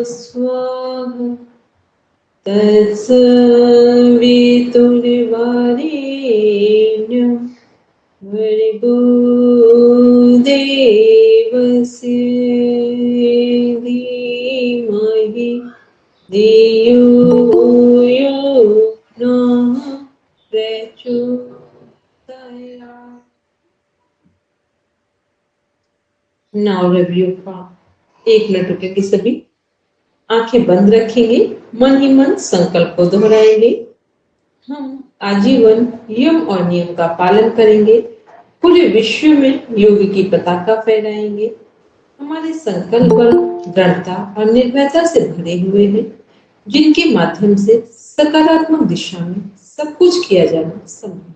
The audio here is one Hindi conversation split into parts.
स्वाहा तत्सवितुर्वरेण्यं भर्गो देवस्य धीमहि धियो यो नः प्रचोदयात्। नाउ रिव्यू का 1 मिनट रुकेंगे, सभी आंखें बंद रखेंगे, मन ही मन संकल्प को दोहराएंगे। हम आजीवन यम और नियम का पालन करेंगे, पूरे विश्व में योग की पताका फहराएंगे। हमारे संकल्प दृढ़ता और निर्भयता से भरे हुए हैं, जिनके माध्यम से सकारात्मक दिशा में सब कुछ किया जाना संभव।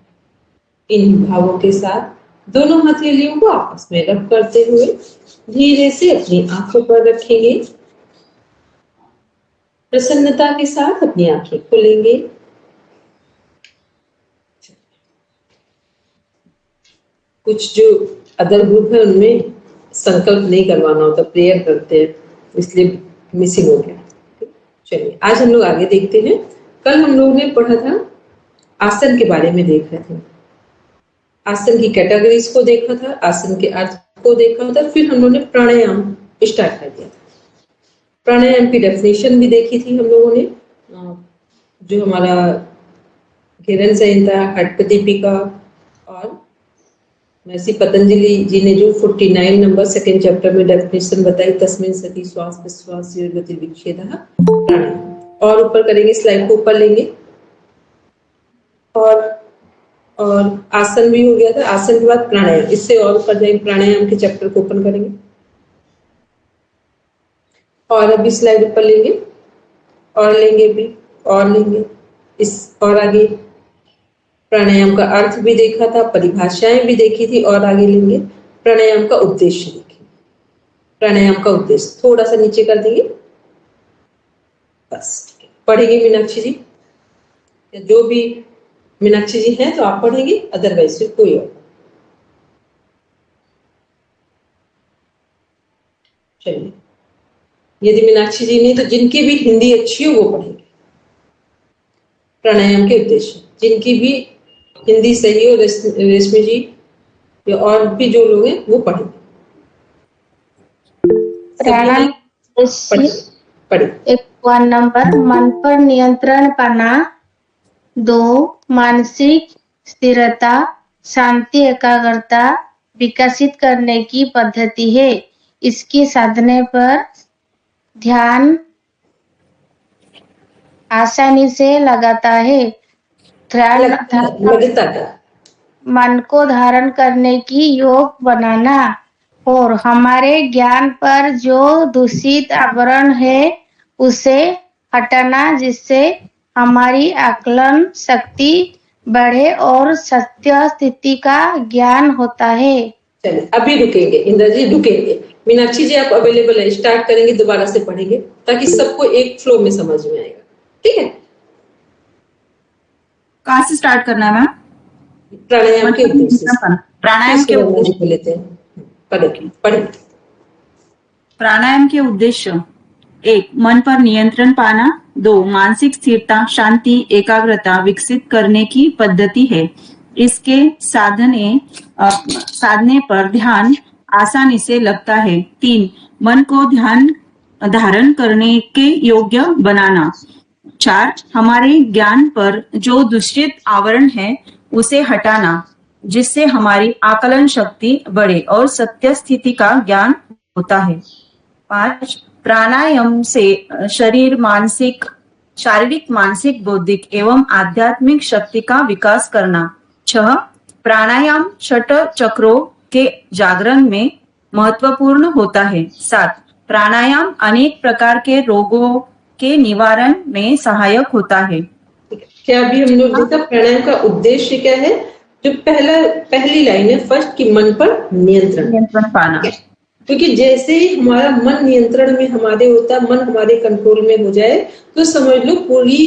इन भावों के साथ दोनों हथेलियों को आपस में रब करते हुए धीरे से अपनी आंखों पर रखेंगे। प्रसन्नता के साथ अपनी आंखें खोलेंगे। कुछ जो अदर ग्रुप है उनमें संकल्प नहीं करवाना होता, प्रेयर करते हैं, इसलिए मिसिंग हो गया। चलिए आज हम लोग आगे देखते हैं। कल हम लोगों ने पढ़ा था, आसन के बारे में देख रहे थे, आसन की कैटेगरीज को देखा था, आसन के अर्थ को देखा था, फिर हम लोगों ने प्राणायाम स्टार्ट कर दिया था। प्राणायाम की डेफिनेशन भी देखी थी हम लोगों ने, जो हमारा किरण संहिता, हटपदीपिका और महर्षि पतंजलि जी ने जो 49 नंबर 2nd चैप्टर में डेफिनेशन बताई, तस्मिन् सति श्वास विश्वास गति विच्छेदः प्राणायाम। और ऊपर करेंगे, स्लाइड को ऊपर लेंगे। और आसन भी हो गया था, आसन के बाद प्राणायाम, इससे और ऊपर जाएंगे, प्राणायाम के चैप्टर को ओपन करेंगे और अभी स्लाइड ऊपर लेंगे और लेंगे भी और लेंगे इस और आगे। प्राणायाम का अर्थ भी देखा था, परिभाषाएं भी देखी थी और आगे लेंगे। प्राणायाम का उद्देश्य देखेंगे। प्राणायाम का उद्देश्य थोड़ा सा नीचे कर देंगे, बस पढ़ेंगे मीनाक्षी जी, जो भी मीनाक्षी जी हैं तो आप पढ़ेंगे, अदरवाइज फिर कोई और। चलिए, यदि मीनाक्षी जी नहीं तो जिनकी भी हिंदी अच्छी हो वो पढ़ेंगे। प्राणायाम के उद्देश्य, जिनकी भी हिंदी सही हो, रेशमी जी या और भी जो लोग हैं वो पढ़ेंगे। प्राणायाम एक 1 नंबर, मन पर नियंत्रण पाना। 2 मानसिक स्थिरता, शांति, एकाग्रता विकसित करने की पद्धति है। इसकी साधने पर ध्यान आसानी से लगाता है। मन को धारण करने की योग बनाना और हमारे ज्ञान पर जो दूषित आवरण है उसे हटाना, जिससे हमारी आकलन शक्ति बढ़े और सत्य स्थिति का ज्ञान होता है। चलिए अभी रुकेंगे, इंद्र जी रुकेंगे। मीनाक्षी जी आप अवेलेबल है, स्टार्ट करेंगे, दोबारा से पढ़ेंगे ताकि सबको एक फ्लो में समझ में आएगा, ठीक है? कहाँ से स्टार्ट करना है मैम? प्राणायाम के उद्देश्य। प्राणायाम के उद्देश्य लेते हैं, पढ़ेंगे। प्राणायाम के उद्देश्य: 1 मन पर नियंत्रण पाना। 2 मानसिक स्थिरता, शांति, एकाग्रता विकसित करने की पद्धति है। इसके साधने पर ध्यान आसानी से लगता है। 3 मन को ध्यान धारण करने के योग्य बनाना। 4 हमारे ज्ञान पर जो दूषित आवरण है उसे हटाना, जिससे हमारी आकलन शक्ति बढ़े और सत्य स्थिति का ज्ञान होता है। 5 प्राणायाम से शारीरिक, मानसिक, बौद्धिक एवं आध्यात्मिक शक्ति का विकास करना। 6 प्राणायाम 6 चक्रों के जागरण में महत्वपूर्ण होता है। 7. प्राणायाम अनेक प्रकार के रोगों के निवारण में सहायक होता है। क्या अभी हम लोग देखा प्राणायाम का उद्देश्य क्या है? जो पहली लाइन है फर्स्ट की मन पर नियंत्रण पाना। क्योंकि जैसे ही हमारा मन नियंत्रण में हमारे होता, मन हमारे कंट्रोल में हो जाए, तो समझ लो पूरी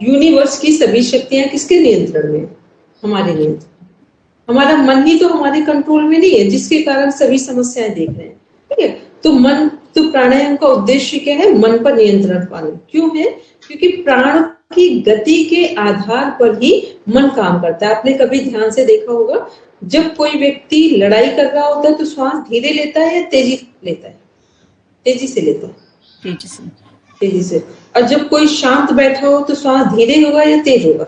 यूनिवर्स की सभी शक्तियां किसके नियंत्रण में? हमारे नियंत्रण। हमारा मन ही तो हमारे कंट्रोल में नहीं है, जिसके कारण सभी समस्याएं देख रहे हैं। ठीक है, तो प्राणायाम का उद्देश्य क्या है? मन पर नियंत्रण पाना। क्यों है? क्योंकि प्राण की गति के आधार पर ही मन काम करता है। आपने कभी ध्यान से देखा होगा, जब कोई व्यक्ति लड़ाई कर रहा होता है तो श्वास धीरे लेता है या तेजी लेता है? तेजी से लेता है। तेजी से। और जब कोई शांत बैठा हो तो श्वास धीरे होगा या तेज होगा?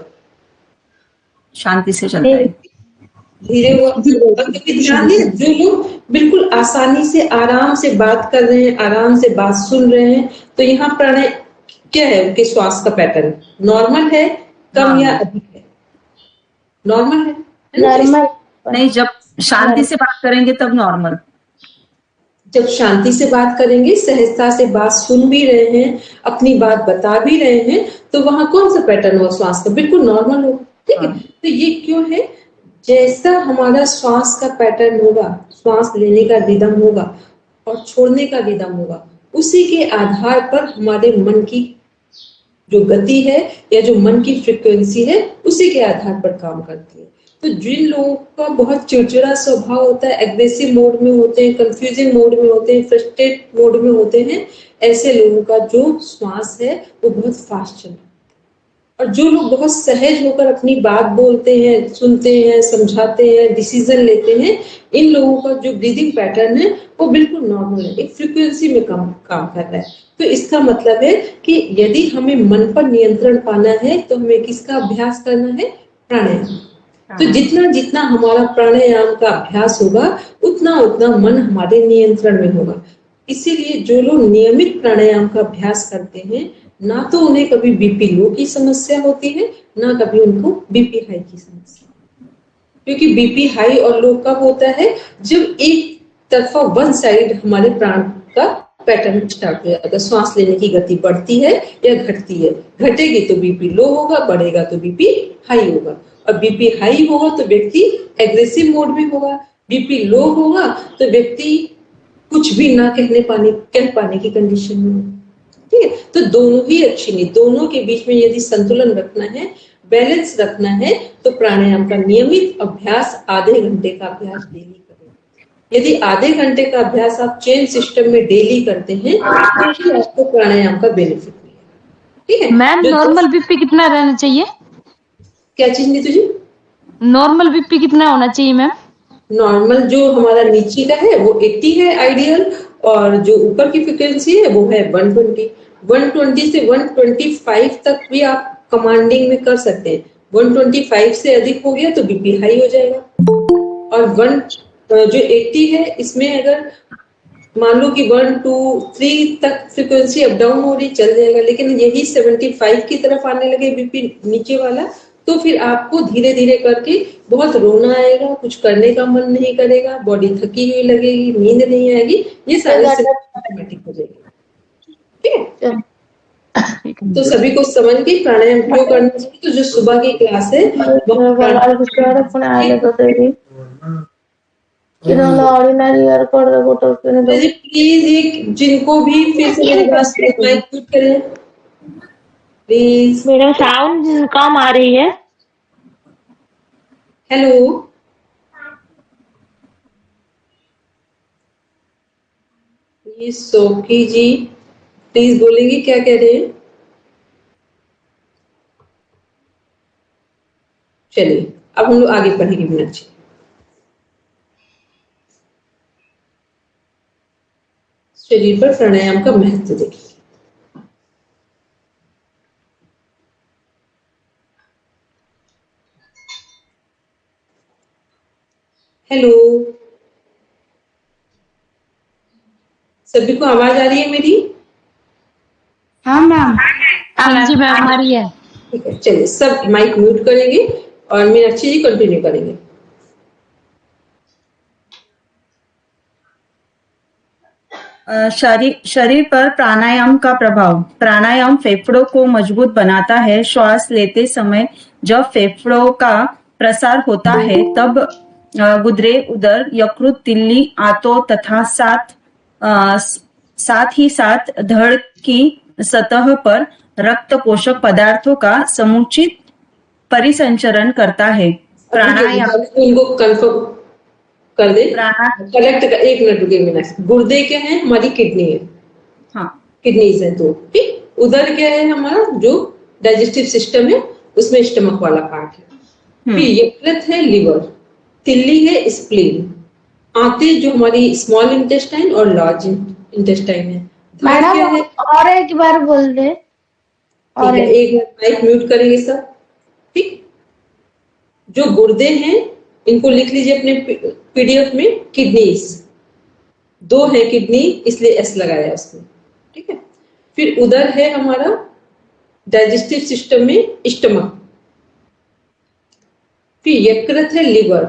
शांति से चलता है, धीरे हुआ। ध्यान दिए, जो लोग बिल्कुल आसानी से आराम से बात कर रहे हैं, आराम से बात सुन रहे हैं, तो यहाँ प्राणायाम क्या है? उनके श्वास का पैटर्न नॉर्मल है, कम या अधिक है? नॉर्मल है नॉर्मल नहीं, जब शांति से बात करेंगे तब नॉर्मल। जब शांति से बात करेंगे, सहजता से बात सुन भी रहे हैं, अपनी बात बता भी रहे हैं, तो वहां कौन सा पैटर्न होगा श्वास का? बिल्कुल नॉर्मल होगा। ठीक है, तो ये क्यों है? जैसा हमारा श्वास का पैटर्न होगा, श्वास लेने का रिदम होगा और छोड़ने का रिदम होगा, उसी के आधार पर हमारे मन की जो गति है या जो मन की फ्रीक्वेंसी है, उसी के आधार पर काम करती है। तो जिन लोगों का बहुत चिड़चिड़ा स्वभाव होता है, एग्रेसिव मोड में होते हैं, कंफ्यूजिंग मोड में होते हैं, फ्रस्ट्रेट मोड में होते हैं, ऐसे लोगों का जो श्वास है वो बहुत फास्ट चलता है। और जो लोग बहुत सहज होकर अपनी बात बोलते हैं, सुनते हैं, समझाते हैं, डिसीजन लेते हैं, इन लोगों का जो ब्रीदिंग पैटर्न है वो बिल्कुल नॉर्मल है, एक फ्रीक्वेंसी में काम कर रहा है। तो इसका मतलब है कि यदि हमें मन पर नियंत्रण पाना है तो हमें किसका अभ्यास करना है? प्राणायाम। तो जितना जितना हमारा प्राणायाम का अभ्यास होगा, उतना उतना मन हमारे नियंत्रण में होगा। इसीलिए जो लोग नियमित प्राणायाम का अभ्यास करते हैं, ना तो उन्हें कभी बीपी लो की समस्या होती है, ना कभी उनको बीपी हाई की समस्या। क्योंकि बीपी हाई और लो कब होता है? जब एक तरफा वन साइड हमारे प्राण का पैटर्न स्टार्ट हो जाता है। श्वास लेने की गति बढ़ती है या घटती है। घटेगी तो बीपी लो होगा, बढ़ेगा तो बीपी हाई होगा। और बीपी हाई होगा तो व्यक्ति एग्रेसिव मोड में होगा, बीपी लो होगा तो व्यक्ति कुछ भी ना कह पाने की कंडीशन में होगा। ठीक है, तो दोनों ही अच्छी नहीं, दोनों के बीच में यदि संतुलन रखना है, बैलेंस रखना है, तो प्राणायाम का नियमित अभ्यास, आधे घंटे का अभ्यास डेली करें। यदि आधे घंटे का अभ्यास आप चेन सिस्टम में डेली करते हैं तो आपको प्राणायाम का बेनिफिट मिलेगा। ठीक है मैम, नॉर्मल बीपी कितना रहना चाहिए? क्या चीज नहीं तुझे? नॉर्मल बीपी कितना होना चाहिए मैम? नॉर्मल जो हमारा नीचे का है वो 80 है आइडियल, और जो ऊपर की फ्रिक्वेंसी है वो है 120। 120 से 125 तक भी आप कमांडिंग में कर सकते हैं। 125 से अधिक हो गया तो बीपी हाई हो जाएगा। और जो 80 है, इसमें अगर मान लो कि 1 2 3 तक फ्रिक्वेंसी अप डाउन हो रही, चल जाएगा। लेकिन यही 75 की तरफ आने लगे बीपी नीचे वाला, तो फिर आपको धीरे धीरे करके बहुत रोना आएगा, कुछ करने का मन नहीं करेगा, बॉडी थकी हुई लगेगी, नींद नहीं आएगी, ये सारी ऑटोमेटिक हो जाएगी। ठीक है, तो सभी को समझ के प्राणायाम क्यों करना चाहिए। तो जो सुबह की क्लास है प्लीज, एक जिनको भी फिर से म्यूट करें प्लीज। मेरा साउंड कम आ रही है। हेलो, ये सोफी जी प्लीज बोलेंगे क्या कह रहे हैं? चलिए अब हम लोग आगे पढ़ेंगे मीनाक्षी। शरीर पर प्राणायाम का महत्व देखिए। हेलो, सभी को आवाज आ रही है मेरी? हाँ मैम। हाँ जी मैम, आ रही है। ठीक है, चलिए सब माइक म्यूट करेंगे और मीनाक्षी जी कंटिन्यू करेंगे। शरीर पर प्राणायाम का प्रभाव। प्राणायाम फेफड़ों को मजबूत बनाता है। श्वास लेते समय जब फेफड़ों का प्रसार होता है तब गुर्दे, उदर, यकृत, तिल्ली, आंतों तथा साथ ही साथ धड़ की सतह पर रक्त पोषक पदार्थों का समुचित परिसंचरण करता है। प्राणायाम इनको कंफर्म कर दे, प्राणायाम कलेक्ट कर, 1 मिनट रुके मिनट। गुर्दे क्या है? हमारी किडनी है, हाँ, किडनीज है दो, ठीक। उदर क्या है? हमारा जो डाइजेस्टिव सिस्टम है, उसमें स्टमक वाला पार्ट है। फिर यकृत है लिवर, तिल्ली है स्प्लीन, आंतें जो हमारी स्मॉल इंटेस्टाइन और लार्ज इंटेस्टाइन है। धड़ मैडम क्या है? और एक बार बोल दे। ठीक और है, एक मिनट माइक म्यूट करेंगे सब, ठीक। जो गुर्दे हैं इनको लिख लीजिए अपने पीडीएफ में, किडनीज 2 है किडनी, इसलिए एस लगाया उसमें, ठीक है। फिर उदर है हमारा डाइजेस्टिव सिस्टम में स्टमक, फिर यकृत है लिवर,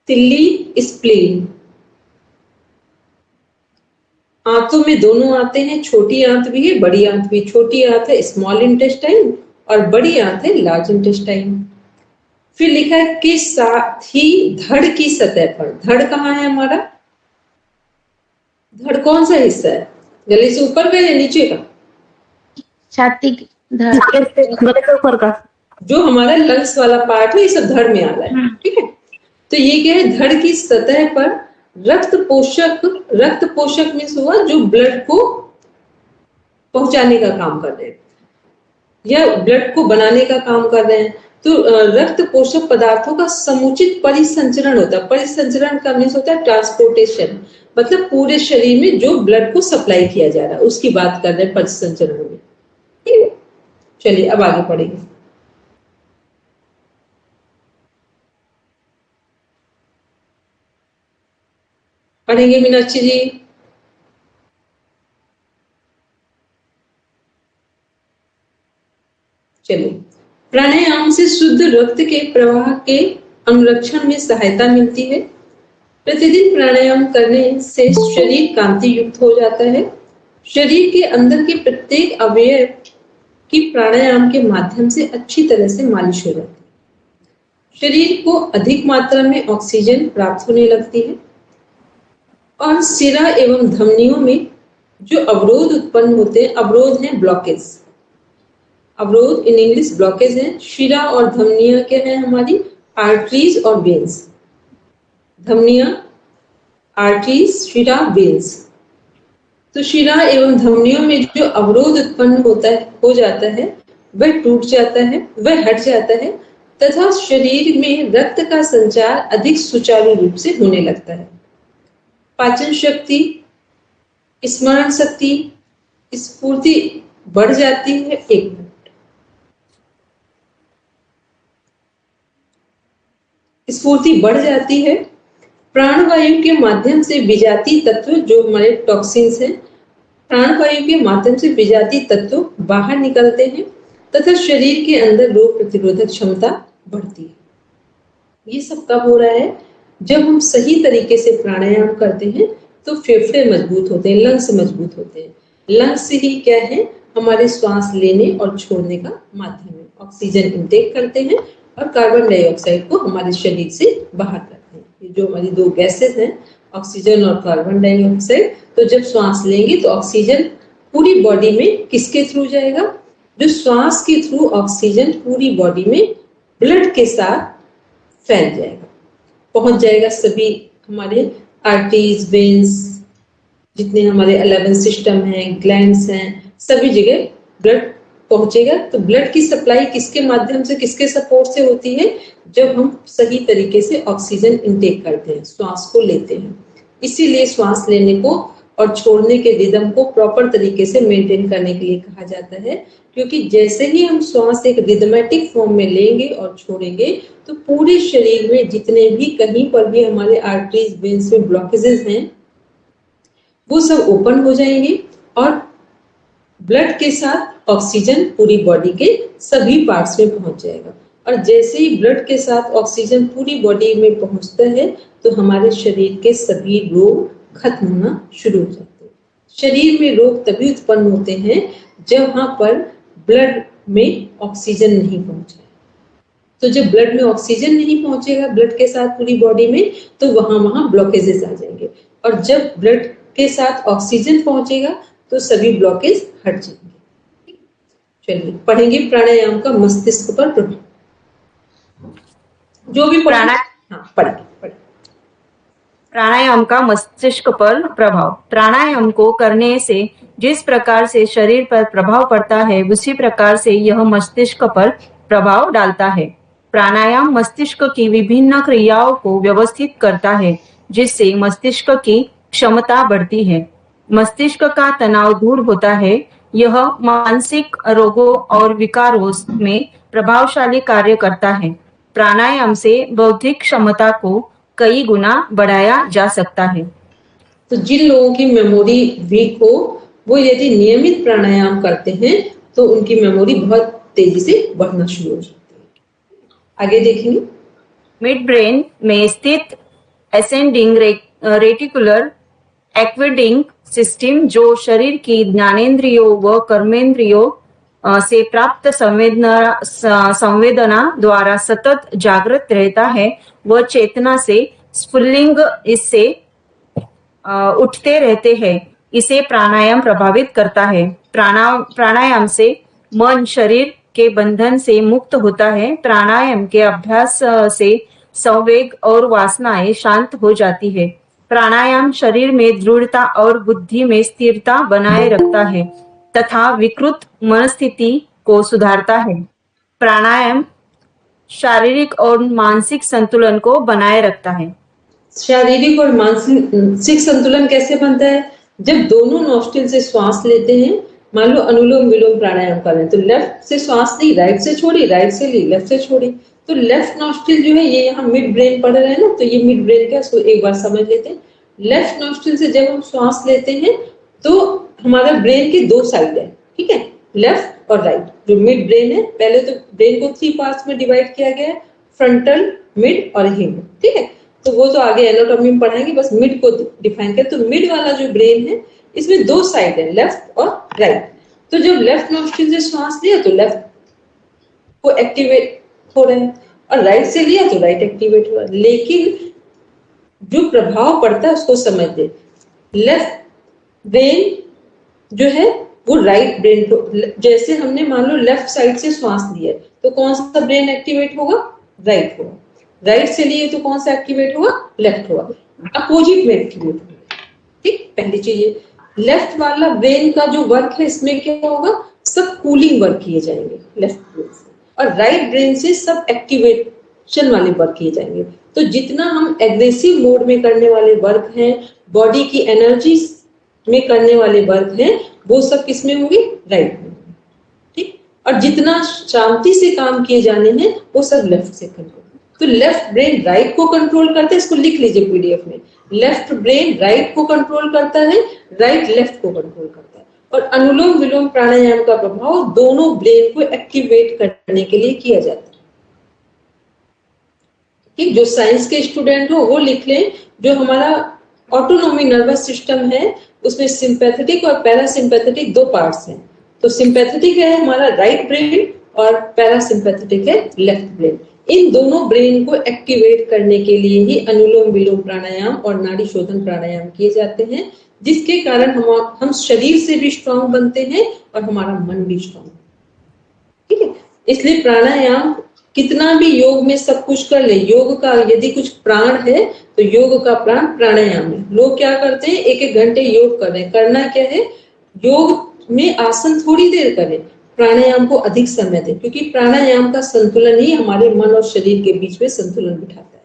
तिल्ली स्प्लीन, आंतों में दोनों आते हैं, छोटी आंत भी है बड़ी आंत भी। छोटी आंत है स्मॉल इंटेस्टाइन और बड़ी आंत है लार्ज इंटेस्टाइन। फिर लिखा है कि साथ ही धड़ की सतह पर, धड़ कहाँ है हमारा? धड़ कौन सा हिस्सा है? गले से ऊपर का या नीचे का? छाती की धड़, गले के ऊपर का। जो हमारा लंग्स वाला पार्ट है ये सब धड़ में आ रहा है, ठीक है। तो ये क्या है? धड़ की सतह पर रक्त पोषक मीन्स हुआ जो ब्लड को पहुंचाने का काम कर रहे हैं या ब्लड को बनाने का काम कर रहे हैं। तो रक्त पोषक पदार्थों का समुचित परिसंचरण होता है। परिसंचरण का मीन्स होता है ट्रांसपोर्टेशन, मतलब पूरे शरीर में जो ब्लड को सप्लाई किया जा रहा है उसकी बात कर रहे हैं परिसंचरण में, ठीक है। चलिए अब आगे पढ़ेंगे। पढ़ेंगे मीनाक्षी जी। चलिए, प्राणायाम से शुद्ध रक्त के प्रवाह के अनुरक्षण में सहायता मिलती है। प्रतिदिन प्राणायाम करने से शरीर कांति युक्त हो जाता है। शरीर के अंदर के प्रत्येक अवयव की प्राणायाम के माध्यम से अच्छी तरह से मालिश हो जाती है। शरीर को अधिक मात्रा में ऑक्सीजन प्राप्त होने लगती है और सिरा एवं धमनियों में जो अवरोध उत्पन्न होते हैं, अवरोध हैं ब्लॉकेज, अवरोध इन इंग्लिश ब्लॉकेज है। शिरा और धमनियां क्या है हमारी? आर्टरीज और वेन्स। धमनियां, आर्टरीज, शिरा, वेन्स। तो शिरा एवं धमनियों में जो अवरोध उत्पन्न हो जाता है वह टूट जाता है, वह हट जाता है तथा शरीर में रक्त का संचार अधिक सुचारू रूप से होने लगता है। पाचन शक्ति, स्मरण शक्ति, स्फूर्ति बढ़ जाती है। एक मिनट, स्फूर्ति बढ़ जाती है। प्राणवायु के माध्यम से विजातीय तत्व जो हमारे टॉक्सिन्स हैं, प्राणवायु के माध्यम से विजातीय तत्व बाहर निकलते हैं तथा शरीर के अंदर रोग प्रतिरोधक क्षमता बढ़ती है। ये सब कब हो रहा है? जब हम सही तरीके से प्राणायाम करते हैं तो फेफड़े मजबूत होते हैं, लंग्स मजबूत होते हैं। लंग्स ही क्या है? हमारे श्वास लेने और छोड़ने का माध्यम है। ऑक्सीजन इंटेक करते हैं और कार्बन डाइऑक्साइड को हमारे शरीर से बाहर करते हैं। ये जो हमारी 2 गैसेस हैं, ऑक्सीजन और कार्बन डाइऑक्साइड, तो जब श्वास लेंगे तो ऑक्सीजन पूरी बॉडी में किसके थ्रू जाएगा? जो श्वास के थ्रू ऑक्सीजन पूरी बॉडी में ब्लड के साथ फैल जाएगा, पहुंच जाएगा सभी हमारे आर्टरीज, वेन्स, जितने हमारे 11 सिस्टम हैं, ग्लैंड्स हैं, सभी जगह ब्लड पहुंचेगा। तो ब्लड की सप्लाई किसके माध्यम से, किसके सपोर्ट से होती है? जब हम सही तरीके से ऑक्सीजन इंटेक करते हैं, श्वास को लेते हैं। इसीलिए श्वास लेने को और छोड़ने के रिदम को प्रॉपर तरीके से मेंटेन करने के लिए कहा जाता है, क्योंकि जैसे ही हम श्वास एक रिदमेटिक फॉर्म में लेंगे और छोड़ेंगे तो पूरे शरीर में जितने भी कहीं पर भी हमारे आर्टरीज, वेन्स में ब्लॉकेजेस हैं वो सब ओपन हो जाएंगे और ब्लड के साथ ऑक्सीजन पूरी बॉडी के सभी पार्ट्स में पहुंच जाएगा। और जैसे ही ब्लड के साथ ऑक्सीजन पूरी बॉडी में पहुंचता है तो हमारे शरीर के सभी रोग खत्म होना शुरू हो जाते हैं। शरीर में रोग तभी उत्पन्न होते हैं जब वहां पर ब्लड में ऑक्सीजन नहीं पहुंचे। तो जब ब्लड में ऑक्सीजन नहीं पहुंचेगा ब्लड के साथ पूरी बॉडी में, तो वहां ब्लॉकेजेस आ जाएंगे, और जब ब्लड के साथ ऑक्सीजन पहुंचेगा तो सभी ब्लॉकेज हट जाएंगे। चलिए पढ़ेंगे प्राणायाम का मस्तिष्क पर प्रभाव। जो भी पढ़ेंगे। प्राणायाम का मस्तिष्क पर प्रभाव। प्राणायाम को करने से जिस प्रकार से शरीर पर प्रभाव पड़ता है उसी प्रकार से यह मस्तिष्क पर प्रभाव डालता है। प्राणायाम मस्तिष्क की विभिन्न क्रियाओं को व्यवस्थित करता है, जिससे मस्तिष्क की क्षमता बढ़ती है। मस्तिष्क का तनाव दूर होता है। यह मानसिक रोगों और विकारों में प्रभावशाली कार्य करता है। प्राणायाम से बौद्धिक क्षमता को कई गुना बढ़ाया जा सकता है। तो जिन लोगों की मेमोरी वीक हो वो यदि नियमित प्राणायाम करते हैं तो उनकी मेमोरी बहुत तेजी से बढ़ना शुरू हो जाती है। आगे देखेंगे। मिड ब्रेन में स्थित एसेंडिंग रेटिकुलर एक्विडिंग सिस्टम, जो शरीर की ज्ञानेंद्रियों व कर्मेंद्रियों से प्राप्त संवेदना द्वारा सतत जागृत रहता है, वह चेतना से स्फुल्लिंग इससे उठते रहते हैं। इसे प्राणायाम प्रभावित करता है। प्राणायाम से मन शरीर के बंधन से मुक्त होता है। प्राणायाम के अभ्यास से संवेग और वासनाएं शांत हो जाती है। प्राणायाम शरीर में दृढ़ता और बुद्धि में स्थिरता बनाए रखता है तथा विकृत मनस्थिति को सुधारता है। प्राणायाम शारीरिक और मानसिक संतुलन को बनाए रखता है। शारीरिक और मानसिक संतुलन कैसे बनता है? जब दोनों नॉस्ट्रिल से श्वास लेते हैं, मान लो अनुलोम विलोम प्राणायाम कर रहे हैं, तो लेफ्ट से श्वास ली, राइट से छोड़ी, राइट से ली, लेफ्ट से छोड़ी, तो लेफ्ट नॉस्ट्रिल जो है ये यहाँ मिड ब्रेन पढ़ रहे हैं ना, तो ये मिड ब्रेन का इसको एक बार समझ लेते हैं। लेफ्ट नॉस्ट्रिल से जब हम श्वास लेते हैं तो हमारा ब्रेन के दो साइड है, ठीक है, लेफ्ट और राइट। जो मिड ब्रेन है, पहले तो ब्रेन को 3 पार्ट्स में डिवाइड किया गया है, फ्रंटल, मिड और हिंड, ठीक है। तो वो तो आगे एनाटॉमी में पढ़ाएंगे, बस मिड को डिफाइन करें। तो मिड वाला जो ब्रेन है इसमें 2 साइड है, लेफ्ट और राइट। तो जब लेफ्ट नॉस्ट्रिल से श्वास लिया तो लेफ्ट को एक्टिवेट हो रहे हैं, और राइट से लिया तो राइट एक्टिवेट हुआ। लेकिन जो प्रभाव पड़ता है उसको समझ दे। लेफ्ट ब्रेन जो है वो राइट ब्रेन को, जैसे हमने मान लो लेफ्ट साइड से श्वास लिया तो कौन सा ब्रेन एक्टिवेट होगा? राइट होगा। राइट से लिए तो कौन सा एक्टिवेट होगा? लेफ्ट होगा। अपोजिट में एक्टिवेट होगा, ठीक। पहली चीज ये, लेफ्ट वाला ब्रेन का जो वर्क है इसमें क्या होगा? सब कूलिंग वर्क किए जाएंगे लेफ्ट ब्रेन से, और राइट ब्रेन से सब एक्टिवेशन वाले वर्क किए जाएंगे। तो जितना हम एग्रेसिव मोड में करने वाले वर्क हैं, बॉडी की एनर्जी में करने वाले वर्क हैं, वो सब किसमें होंगे? राइट में, ठीक। और जितना शांति से काम किए जाने हैं वो सब लेफ्ट से कंट्रोल। तो लेफ्ट ब्रेन राइट को कंट्रोल करता है, इसको लिख लीजिए पीडीएफ में। लेफ्ट ब्रेन राइट को कंट्रोल करता है, राइट लेफ्ट को कंट्रोल करता है। और अनुलोम विलोम प्राणायाम का प्रभाव दोनों ब्रेन को एक्टिवेट करने के लिए किया जाता है, ठीक। जो साइंस के स्टूडेंट हो वो लिख लें। जो हमारा ऑटोनॉमिक नर्वस सिस्टम है उसमें सिंपैथेटिक और पैरासिम्पैथेटिक 2 पार्ट्स हैं। तो सिंपैथेटिक है हमारा राइट ब्रेन और पैरासिम्पैथेटिक है लेफ्ट ब्रेन। इन दोनों ब्रेन को एक्टिवेट करने के लिए ही अनुलोम विलोम प्राणायाम और नाड़ी शोधन प्राणायाम किए जाते हैं, जिसके कारण हम शरीर से भी स्ट्रांग बनते हैं और हमारा मन भी स्ट्रांग, ठीक है। इसलिए प्राणायाम कितना भी योग में सब कुछ कर ले, योग का यदि कुछ प्राण है तो योग का प्राण प्राणायाम है। लोग क्या करते हैं, 1-1 घंटे योग कर रहे हैं। करना क्या है? योग में आसन थोड़ी देर करें, प्राणायाम को अधिक समय दें, क्योंकि प्राणायाम का संतुलन ही हमारे मन और शरीर के बीच में संतुलन बिठाता है।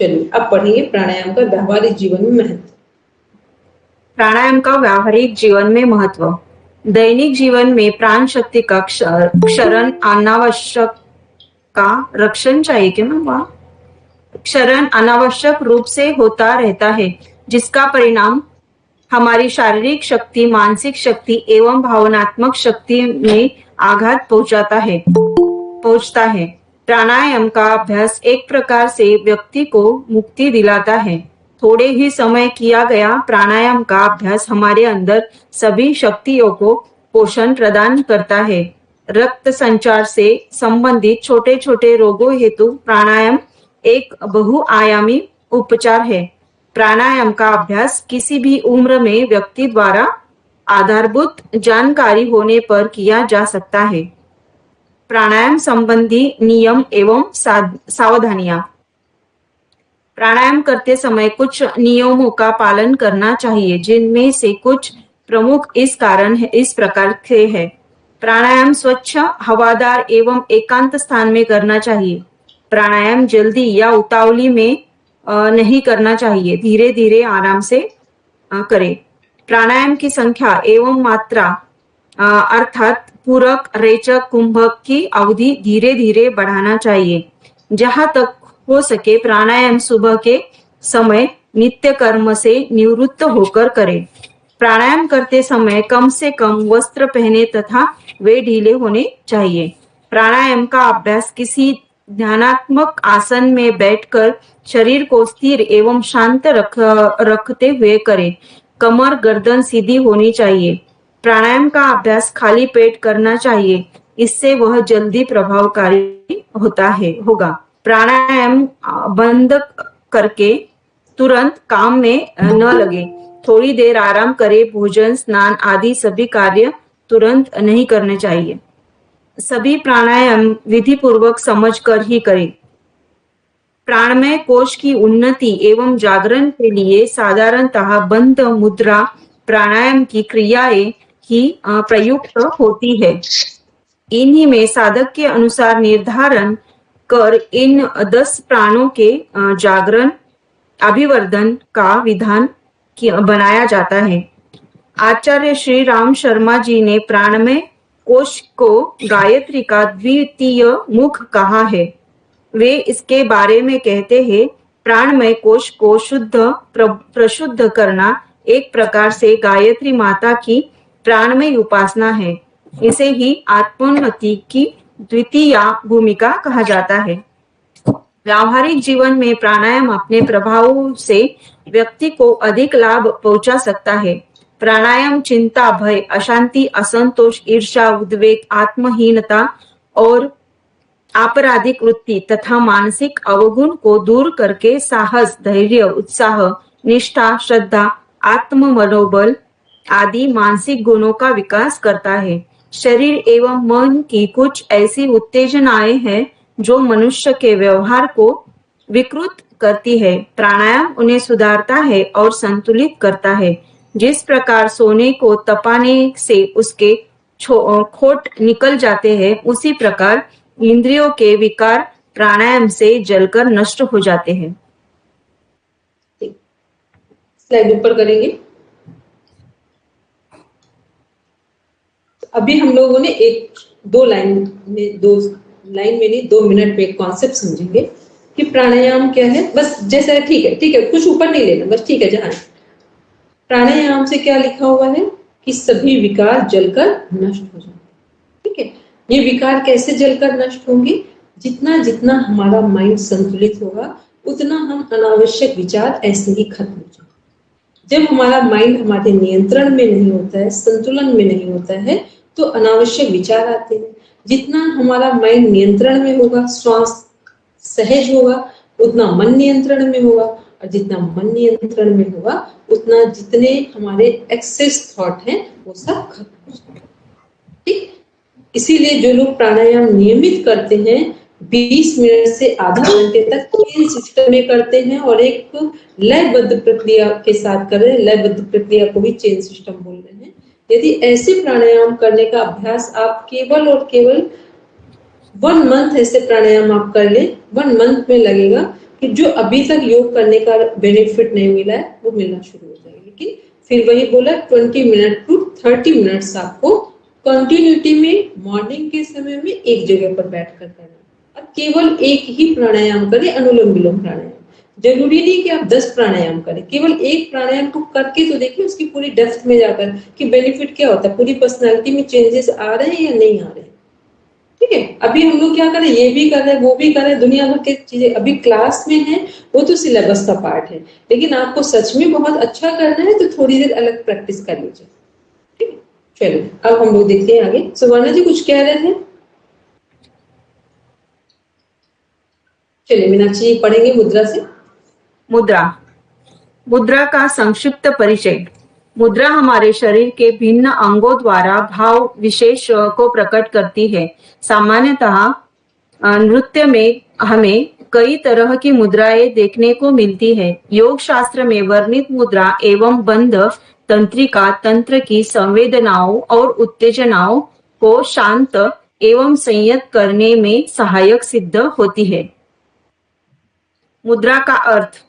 चलिए अब पढ़ेंगे प्राणायाम का व्यावहारिक जीवन में महत्व। प्राणायाम का व्यावहारिक जीवन में महत्व। दैनिक जीवन में प्राण शक्ति का क्षरण अनावश्यक का रक्षण चाहिए कि क्षरण अनावश्यक रूप से होता रहता है, जिसका परिणाम हमारी शारीरिक शक्ति, मानसिक शक्ति एवं भावनात्मक शक्ति में आघात पहुंचता है। प्राणायाम का अभ्यास एक प्रकार से व्यक्ति को मुक्ति दिलाता है। थोड़े ही समय किया गया प्राणायाम का अभ्यास हमारे अंदर सभी शक्तियों को पोषण प्रदान करता है। रक्त संचार से संबंधित छोटे छोटे रोगों हेतु प्राणायाम एक बहुआयामी उपचार है। प्राणायाम का अभ्यास किसी भी उम्र में व्यक्ति द्वारा आधारभूत जानकारी होने पर किया जा सकता है। प्राणायाम संबंधी नियम एवं सावधानियां। प्राणायाम करते समय कुछ नियमों का पालन करना चाहिए, जिनमें से कुछ प्रमुख इस प्रकार से है। प्राणायाम स्वच्छ, हवादार एवं एकांत स्थान में करना चाहिए। प्राणायाम जल्दी या उतावली में नहीं करना चाहिए, धीरे धीरे आराम से करें। प्राणायाम की संख्या एवं मात्रा अर्थात पूरक, रेचक, कुंभक की अवधि धीरे धीरे बढ़ाना चाहिए। जहां तक हो सके प्राणायाम सुबह के समय नित्य कर्म से निवृत्त होकर करें। प्राणायाम करते समय कम से कम वस्त्र पहने तथा वे ढीले होने चाहिए। प्राणायाम का अभ्यास किसी ध्यानात्मक आसन में बैठकर शरीर को स्थिर एवं शांत रखते हुए करें। कमर गर्दन सीधी होनी चाहिए। प्राणायाम का अभ्यास खाली पेट करना चाहिए, इससे वह जल्दी प्रभावकारी होगा। प्राणायाम बंद करके तुरंत काम में न लगे। थोड़ी देर आराम करे। भोजन, स्नान आदि सभी कार्य तुरंत नहीं करने चाहिए। सभी प्राणायाम विधि पूर्वक समझकर ही करें। प्राणमय कोश की उन्नति एवं जागरण के लिए साधारणतः बंद मुद्रा प्राणायाम की क्रियाएं ही प्रयुक्त होती है। इन्हीं में साधक के अनुसार निर्धारण कर इन 10 प्राणों के जागरण अभिवर्धन का विधान बनाया जाता है। आचार्य श्री राम शर्मा जी ने प्राणमय कोश को गायत्री का द्वितीय मुख कहा है। वे इसके बारे में कहते हैं, प्राणमय कोश को प्रशुद्ध करना एक प्रकार से गायत्री माता की प्राणमय उपासना है। इसे ही आत्मोन्नति की द्वितीय भूमिका कहा जाता है। व्यावहारिक जीवन में प्राणायाम अपने प्रभाव से व्यक्ति को अधिक लाभ पहुंचा सकता है। प्राणायाम चिंता, भय, अशांति, असंतोष, ईर्ष्या, उद्वेग, आत्महीनता और आपराधिक वृत्ति तथा मानसिक अवगुण को दूर करके साहस, धैर्य, उत्साह, निष्ठा, श्रद्धा, आत्म मनोबल आदि मानसिक गुणों का विकास करता है। शरीर एवं मन की कुछ ऐसी उत्तेजनाएं हैं जो मनुष्य के व्यवहार को विकृत करती है। प्राणायाम उन्हें सुधारता है और संतुलित करता है। जिस प्रकार सोने को तपाने से उसके खोट निकल जाते हैं, उसी प्रकार इंद्रियों के विकार प्राणायाम से जलकर नष्ट हो जाते हैं। स्लाइड ऊपर करेंगे। अभी हम लोगों ने दो लाइन में नहीं 2 मिनट में एक कॉन्सेप्ट समझेंगे कि प्राणायाम क्या है। बस जैसा ठीक है, कुछ ऊपर नहीं लेना, बस ठीक है। जहां प्राणायाम से क्या लिखा हुआ है कि सभी विकार जलकर नष्ट हो जाते हैं। ठीक है, ये विकार कैसे जलकर नष्ट होंगे? जितना जितना हमारा माइंड संतुलित होगा, उतना हम अनावश्यक विचार ऐसे ही खत्म हो जाएंगे। जब हमारा माइंड हमारे नियंत्रण में नहीं होता है, संतुलन में नहीं होता है, तो अनावश्यक विचार आते हैं। जितना हमारा माइंड नियंत्रण में होगा, श्वास सहज होगा, उतना मन नियंत्रण में होगा, और जितना मन नियंत्रण में होगा, उतना जितने हमारे एक्सेस थॉट हैं वो सब खत्म हो जाएंगे। ठीक, इसीलिए जो लोग प्राणायाम नियमित करते हैं, 20 मिनट से आधा घंटे तक चेन सिस्टम में करते हैं और एक लयबद्ध प्रक्रिया के साथ कर रहे हैं। लयबद्ध प्रक्रिया को भी चेन सिस्टम बोल रहे हैं। यदि ऐसे प्राणायाम करने का अभ्यास आप केवल और केवल 1 मंथ ऐसे प्राणायाम आप कर लें, 1 मंथ में लगेगा कि जो अभी तक योग करने का बेनिफिट नहीं मिला है वो मिलना शुरू हो जाएगा। लेकिन फिर वही बोला, 20 मिनट टू 30 मिनट्स आपको कंटिन्यूटी में मॉर्निंग के समय में एक जगह पर बैठकर करना। अब केवल एक ही प्राणायाम करें, अनुलोम विलोम प्राणायाम। जरूरी नहीं कि आप 10 प्राणायाम करें, केवल एक प्राणायाम को करके तो देखिए उसकी पूरी डेप्थ में जाकर कि बेनिफिट क्या होता है, पूरी पर्सनालिटी में चेंजेस आ रहे हैं या नहीं आ रहे हैं। ठीक ठीक है। अभी हम लोग क्या करें, ये भी कर रहे हैं, वो भी कर रहे हैं, दुनिया भर की चीजें अभी क्लास में है, वो तो सिलेबस का पार्ट है। लेकिन आपको सच में बहुत अच्छा करना है तो थोड़ी देर अलग प्रैक्टिस कर लीजिए, ठीक है। चलिए अब हम लोग देखते हैं आगे। सुवर्णा जी कुछ कह रहे थे? चलिए मीनाक्षी जी पढ़ेंगे मुद्रा से। मुद्रा। मुद्रा का संक्षिप्त परिचय। मुद्रा हमारे शरीर के भिन्न अंगों द्वारा भाव विशेष को प्रकट करती है। सामान्यतः नृत्य में हमें कई तरह की मुद्राएं देखने को मिलती है। योग शास्त्र में वर्णित मुद्रा एवं बंध तंत्रिका तंत्र की संवेदनाओं और उत्तेजनाओं को शांत एवं संयत करने में सहायक सिद्ध होती है। मुद्रा का अर्थ।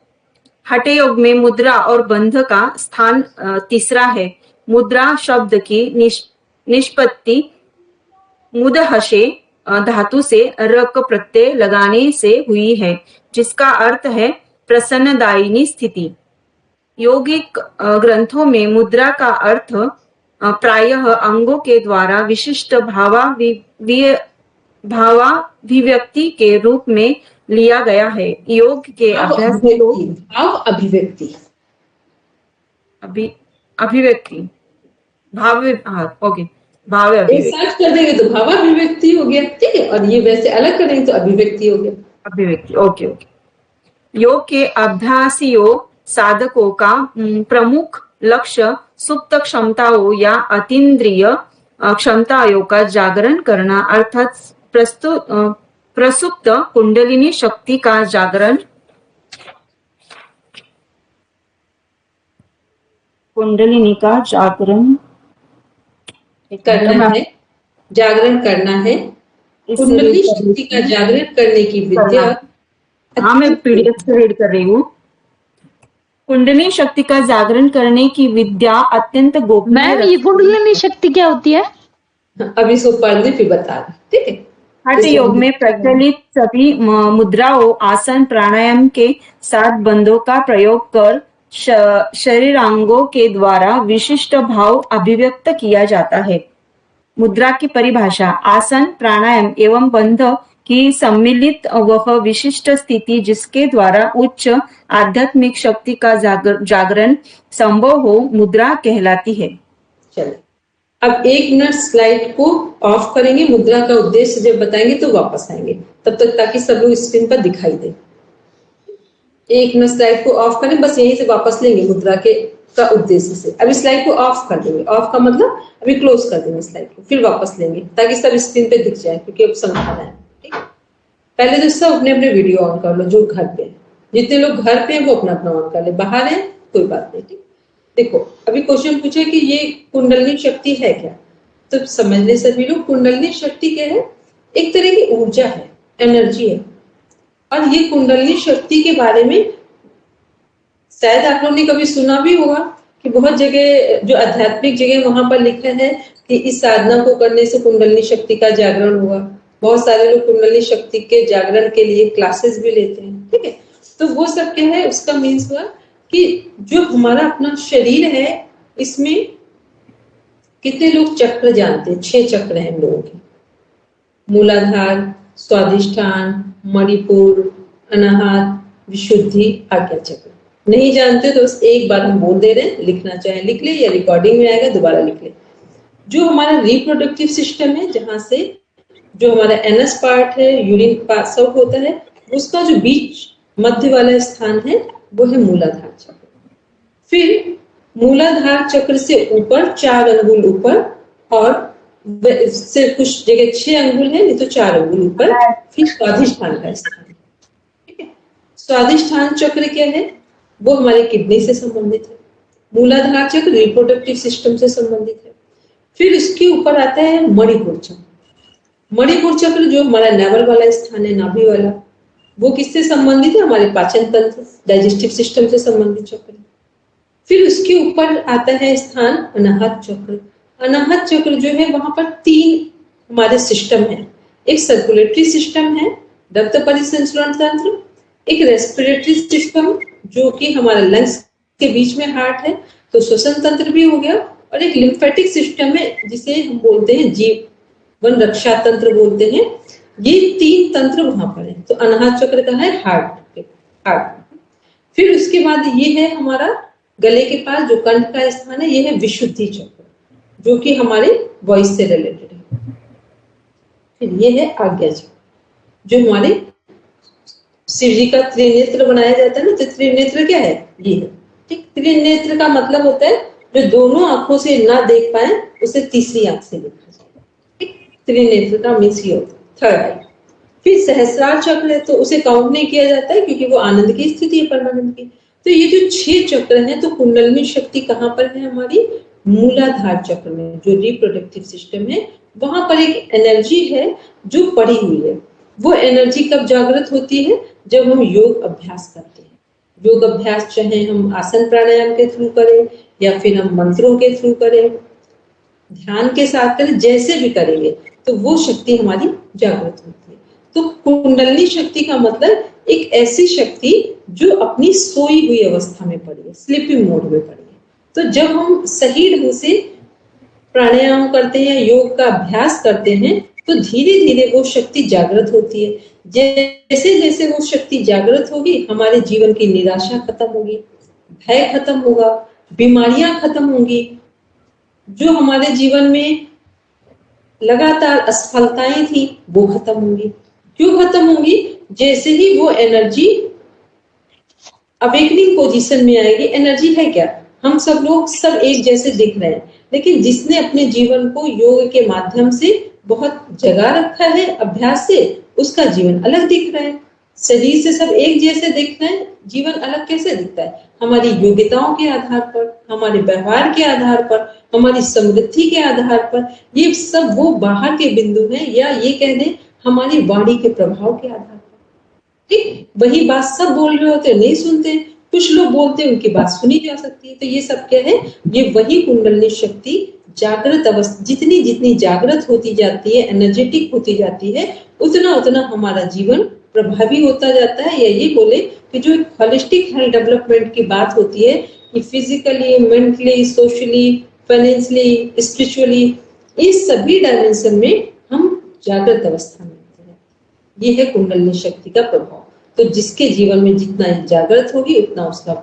हठ योग में मुद्रा और बंध का स्थान तीसरा है। मुद्रा शब्द की निष्पत्ति मुदहशे धातु से रक प्रत्यय लगाने से हुई है, जिसका अर्थ है प्रसन्नदायिनी स्थिति। यौगिक ग्रंथों में मुद्रा का अर्थ प्रायः अंगों के द्वारा विशिष्ट भावाभिव्यक्ति के रूप में लिया गया है। योग के अभ्यास अभिव्यक्ति भाव ओके भाव सर्च कर देंगे तो भावाभिव्यक्ति हो गया, ठीक है। और ये वैसे अलग करेंगे तो अभिव्यक्ति हो गया, अभिव्यक्ति। Okay okay. योग के अभ्यासियों साधकों का प्रमुख लक्ष्य सुप्त क्षमताओं या अतीन्द्रिय क्षमताओं का जागरण करना अर्थात प्रसुप्त कुंडलिनी शक्ति का जागरण करना है, जागरण करना है। कुंडलिनी शक्ति का जागरण करने की विद्या। हाँ मैं पीडीएफ से रीड कर रही हूँ। कुंडलिनी शक्ति का जागरण करने की विद्या अत्यंत गोपनीय। मैम ये कुंडलिनी शक्ति क्या होती है? अभी इसको पढ़ने फिर बता रहे, ठीक है। हठ योग में प्रचलित सभी मुद्राओं आसन प्राणायाम के साथ बंधों का प्रयोग कर शरीरांगों के द्वारा विशिष्ट भाव अभिव्यक्त किया जाता है। मुद्रा की परिभाषा। आसन प्राणायाम एवं बंध की सम्मिलित वह विशिष्ट स्थिति जिसके द्वारा उच्च आध्यात्मिक शक्ति का जागरण संभव हो मुद्रा कहलाती है। चलिए अब 1 मिनट स्लाइड को ऑफ करेंगे, मुद्रा का उद्देश्य जब बताएंगे तो वापस आएंगे, तब तक ताकि सब लोग स्क्रीन पर दिखाई दे। 1 मिनट स्लाइड को ऑफ करें, बस यहीं से वापस लेंगे मुद्रा का उद्देश्य से। अभी स्लाइड को ऑफ कर देंगे, ऑफ का मतलब अभी क्लोज कर देंगे स्लाइड को, फिर वापस लेंगे ताकि सब स्क्रीन पे दिख जाए, क्योंकि अब समझा रहे हैं, ठीक है। पहले तो सब अपने अपने वीडियो ऑन कर लो, जो घर पे, जितने लोग घर पे हैं वो अपना अपना ऑन कर ले, बाहर है कोई बात नहीं, ठीक। देखो अभी क्वेश्चन पूछा कि ये कुंडलिनी शक्ति है क्या, तो समझ ले सभी लोग। कुंडलिनी शक्ति क्या है? एक तरह की ऊर्जा है, एनर्जी है। और ये कुंडलिनी शक्ति के बारे में शायद आप लोगों ने कभी सुना भी होगा कि बहुत जगह जो आध्यात्मिक जगह वहां पर लिखा है कि इस साधना को करने से कुंडलिनी शक्ति का जागरण होगा। बहुत सारे लोग कुंडलिनी शक्ति के जागरण के लिए क्लासेस भी लेते हैं, ठीक है। तो वो सब क्या है, उसका मीन्स हुआ कि जो हमारा अपना शरीर है इसमें कितने लोग चक्र जानते हैं? 6 चक्र हैं हम लोगों के। मूलाधार, स्वादिष्ठान, मणिपुर, अनाहत, विशुद्धि, आज्ञा चक्र। नहीं जानते तो बस एक बार हम बोल दे रहे हैं, लिखना चाहे लिख ले या रिकॉर्डिंग में आएगा दोबारा लिख ले। जो हमारा रिप्रोडक्टिव सिस्टम है, जहां से जो हमारा एनस पार्ट है, यूरिन पास आउट होता है, उसका जो बीच मध्य वाला स्थान है वो है मूलाधार चक्र। फिर मूलाधार चक्र से ऊपर 4 अंगुल ऊपर, और से कुछ जगह 6 अंगुल है, नहीं तो 4 अंगुल ऊपर फिर स्वादिष्ठान का स्थान, ठीक है। स्वादिष्ठान चक्र क्या है? वो हमारे किडनी से संबंधित है। मूलाधार चक्र रिप्रोडक्टिव सिस्टम से संबंधित है। फिर इसके ऊपर आता है मणिपुर चक्र। मणिपुर चक्र जो हमारा नेवल वाला स्थान है, नाभि वाला, वो किससे संबंधित है? हमारे पाचन तंत्र, डाइजेस्टिव सिस्टम से संबंधित चक्र। फिर उसके ऊपर आता है स्थान अनाहत चक्र। अनाहत चक्र जो है वहां पर 3 हमारे सिस्टम है। एक सर्कुलेटरी सिस्टम है, रक्त परिसंचरण तंत्र, एक रेस्पिरेटरी सिस्टम जो कि हमारा लंग्स के बीच में हार्ट है, तो श्वसन तंत्र भी हो गया, और एक लिम्फेटिक सिस्टम है जिसे हम बोलते हैं जीव, वन रक्षा तंत्र बोलते हैं। ये 3 तंत्र वहां पर है। तो अनाहत चक्र का है हार्ट। फिर उसके बाद ये है हमारा गले के पास जो कंठ का स्थान है, ये है विशुद्धि चक्र, जो कि हमारे वॉइस से रिलेटेड है। फिर ये है आज्ञा चक्र, जो हमारे शिव जी का त्रिनेत्र बनाया जाता है ना। तो त्रिनेत्र क्या है? ये है। ठीक, त्रिनेत्र का मतलब होता है जो दोनों आंखों से ना देख पाए उसे तीसरी आंख से देखा जाए। ठीक, त्रिनेत्र का मीन्स ये होता है, थर्ड आई। फिर सहस्रार चक्र है, तो उसे काउंट नहीं किया जाता है क्योंकि वो आनंद की स्थिति है, परमानंद की। तो ये जो 6 चक्र हैं, तो कुंडलिनी शक्ति कहाँ पर है? हमारी मूलाधार चक्र में, जो रिप्रोडक्टिव सिस्टम है, वहां पर एक एनर्जी है जो पड़ी हुई है। वो एनर्जी कब जागृत होती है? जब हम योग अभ्यास करते हैं। योग अभ्यास चाहे हम आसन प्राणायाम के थ्रू करें या फिर हम मंत्रों के थ्रू करें, ध्यान के साथ करें, जैसे भी करेंगे तो वो शक्ति हमारी जागृत होती है। तो कुंडलिनी शक्ति का मतलब एक ऐसी शक्ति जो अपनी सोई हुई अवस्था में पड़ी है, स्लीपिंग मोड में पड़ी है। तो जब हम सही ढंग से प्राणायाम करते हैं, योग का अभ्यास करते हैं, तो धीरे धीरे वो शक्ति जागृत होती है। जैसे जैसे वो शक्ति जागृत होगी, हमारे जीवन की निराशा खत्म होगी, भय खत्म होगा, बीमारियां खत्म होंगी, जो हमारे जीवन में लगातार असफलताएं थी वो खत्म होंगी। क्यों खत्म होंगी? जैसे ही वो एनर्जी अवेकनिंग पोजीशन में आएगी। एनर्जी है क्या? हम सब लोग सब एक जैसे दिख रहे हैं, लेकिन जिसने अपने जीवन को योग के माध्यम से बहुत जगा रखा है अभ्यास से, उसका जीवन अलग दिख रहा है। शरीर से सब एक जैसे दिख रहे हैं, जीवन अलग कैसे दिखता है? हमारी योग्यताओं के आधार पर, हमारे व्यवहार के आधार पर, हमारी समृद्धि के आधार पर। ये सब वो बाहर के बिंदु हैं, या ये कह दें हमारी वाणी के प्रभाव के आधार पर। ठीक, वही बात सब बोल रहे होते नहीं सुनते, कुछ लोग बोलते उनकी बात सुनी जा सकती है। तो ये सब क्या है? ये वही कुंडलिनी शक्ति जागृत अवस्था, जितनी जितनी जागृत होती जाती है, एनर्जेटिक होती जाती है, उतना उतना हमारा जीवन प्रभावी होता जाता है। या ये बोले कि जो एक होलिस्टिक हेल्थ डेवलपमेंट की बात होती है कि physically, mentally, socially, financially, spiritually, इस सभी डायमेंशन में हम जागृत अवस्था में होते हैं। ये है कुंडलिनी शक्ति का प्रभाव। तो जिसके जीवन में जितना जागृत होगी उतना उसका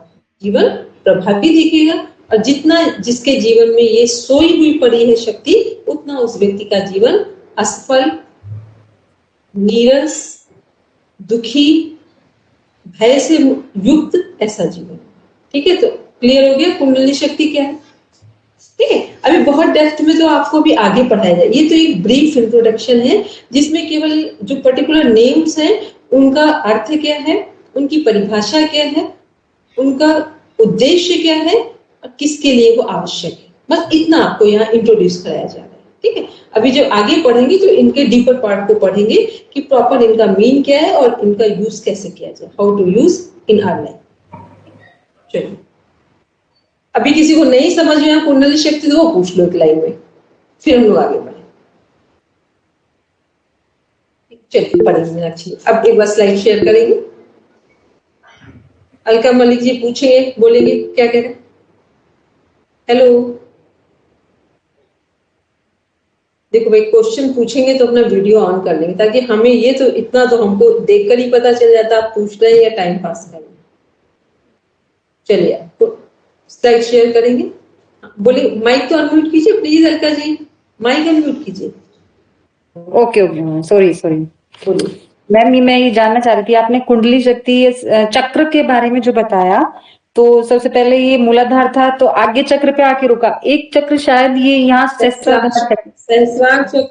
जीवन प्रभावी दिखेगा, और जितना जिसके जीवन में ये सोई हुई पड़ी है शक्ति, उतना उस व्यक्ति का जीवन असफल, नीरस, दुखी, भय से युक्त ऐसा जीवन। ठीक है, तो क्लियर हो गया कुंडलिनी शक्ति क्या है? ठीक है, अभी बहुत डेप्थ में तो आपको अभी आगे पढ़ाया जाए। ये तो एक ब्रीफ इंट्रोडक्शन है, जिसमें केवल जो पर्टिकुलर नेम्स हैं उनका अर्थ क्या है, उनकी परिभाषा क्या है, उनका उद्देश्य क्या है और किसके लिए वो आवश्यक है, बस इतना आपको यहाँ इंट्रोड्यूस कराया जा रहा है। ठीक है, अभी जब आगे पढ़ेंगे तो इनके डीपर पार्ट को पढ़ेंगे कि प्रॉपर इनका मीन क्या है और इनका यूज कैसे किया जाए, how to use in our life. चलिए, अभी किसी को नहीं समझ में कुंडली शक्ति तो वो पूछ लो एक लाइन में, फिर हम लोग आगे बढ़े। चलिए पढ़ेंगे मीनाक्षी। अब एक बार स्लाइड शेयर करेंगे। अलका मलिक जी पूछेंगे, बोलेंगे, क्या कह रहे हैं? हेलो, देखो भाई, क्वेश्चन पूछेंगे तो अपना वीडियो ऑन कर लेंगे, ताकि हमें ये तो इतना तो हमको देखकर ही पता चल जाता आप पूछ रहे हैं या टाइम पास कर रहे हैं। चलिए, तो स्लाइड शेयर करेंगे। बोले, माइक तो अनम्यूट कीजिए please. Alka ji, mike unmute कीजिए। Okay okay, sorry. बोलिए मैम, मैं ये जानना चाह रही थी, आपने कुंडली शक्ति चक्र के बारे में जो बताया, तो सबसे पहले ये मूलाधार था, तो आगे चक्र पे आके रुका। एक चक्र शायद ये यहाँ सहस्रार चक्र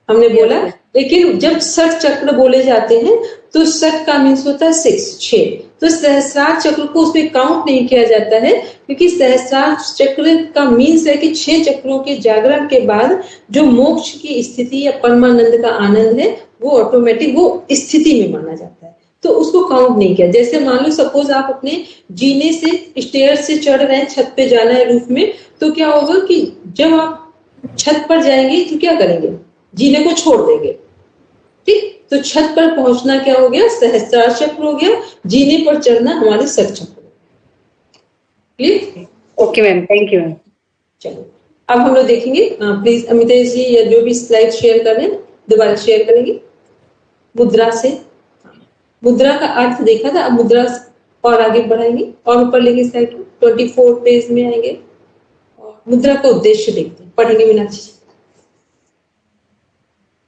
हमने बोला, लेकिन जब 60 चक्र बोले जाते हैं तो 60 का मीन्स होता है 6। तो सहस्रार चक्र को उसमें काउंट नहीं किया जाता है, क्योंकि सहस्रार चक्र का मीन्स है कि 6 चक्रों के जागरण के बाद जो मोक्ष की स्थिति या परमानंद का आनंद है, वो ऑटोमेटिक वो स्थिति में माना जाता है, तो उसको काउंट नहीं किया। जैसे मान लो सपोज आप अपने जीने से स्टेयर से चढ़ रहे हैं, छत पे जाना है रूफ में, तो क्या होगा कि जब आप छत पर जाएंगे तो क्या करेंगे? जीने को छोड़ देंगे। ठीक, तो छत पर पहुंचना क्या हो गया? सहस्रार चक्र हो गया। जीने पर चढ़ना हमारे 60 चक्र। Clear? Okay ma'am, thank you ma'am. चलो, अब हम लोग देखेंगे, प्लीज अमिता जी या जो भी स्लाइड शेयर कर रहे हैं दोबारा शेयर करेंगे। मुद्रा से, मुद्रा का अर्थ देखा था, अब मुद्रा और आगे बढ़ाएंगे और ऊपर लेंगे स्लाइड को, 24 पेज में आएंगे और मुद्रा का उद्देश्य देखते हैं, पढ़ेंगे मीनाक्षी जी।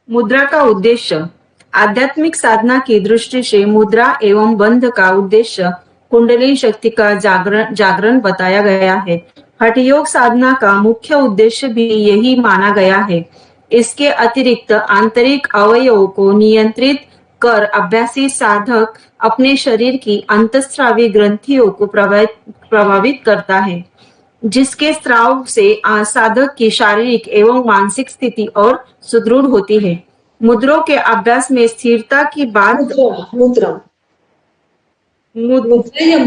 मुद्रा का उद्देश्य। आध्यात्मिक साधना की दृष्टि से मुद्रा एवं बंध का उद्देश्य कुंडली शक्ति का जागरण बताया गया है। हठ योग साधना का मुख्य उद्देश्य भी यही माना गया है। इसके अतिरिक्त आंतरिक अवयवों को नियंत्रित कर अभ्यासी साधक अपने शरीर की अंतःस्रावी ग्रंथियों को प्रभावित करता है, जिसके स्राव से साधक की शारीरिक एवं मानसिक स्थिति और सुदृढ़ होती है। मुद्रों के अभ्यास में स्थिरता की बात। मुद्रा या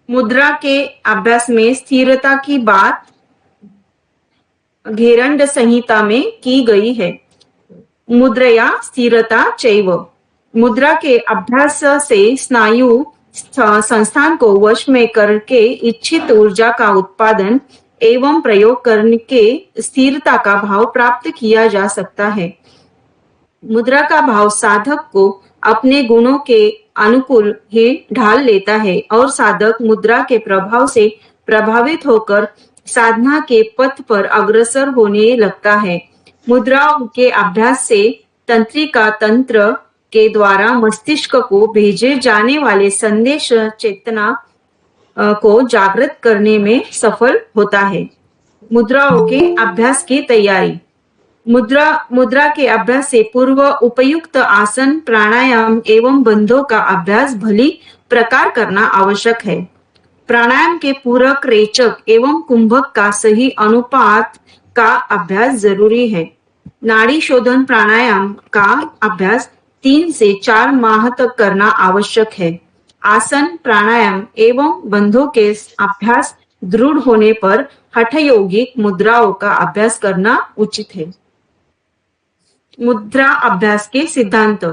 मुद्रा के अभ्यास में स्थिरता की बात घेरंड संहिता में की गई है। मुद्रया स्थिरता चैव। मुद्रा के अभ्यास से स्नायु संस्थान को वश में करके इच्छित ऊर्जा का उत्पादन एवं प्रयोग करके स्थिरता का भाव प्राप्त किया जा सकता है। मुद्रा का भाव साधक को अपने गुणों के अनुकूल ही ढाल लेता है और साधक मुद्रा के प्रभाव से प्रभावित होकर साधना के पथ पर अग्रसर होने लगता है। मुद्राओं के अभ्यास से तंत्रिका तंत्र के द्वारा मस्तिष्क को भेजे जाने वाले संदेश चेतना को जागृत करने में सफल होता है। मुद्राओं के अभ्यास की तैयारी। मुद्रा के अभ्यास से पूर्व उपयुक्त आसन, प्राणायाम एवं बंधों का अभ्यास भली प्रकार करना आवश्यक है। प्राणायाम के पूरक, रेचक एवं कुंभक का सही अनुपात का अभ्यास जरूरी है। नाड़ी शोधन प्राणायाम का अभ्यास 3 से 4 माह तक करना आवश्यक है। आसन, प्राणायाम एवं बंधों के अभ्यास दृढ़ होने पर हठयोगिक मुद्राओं का अभ्यास करना उचित है। मुद्रा अभ्यास के सिद्धांत।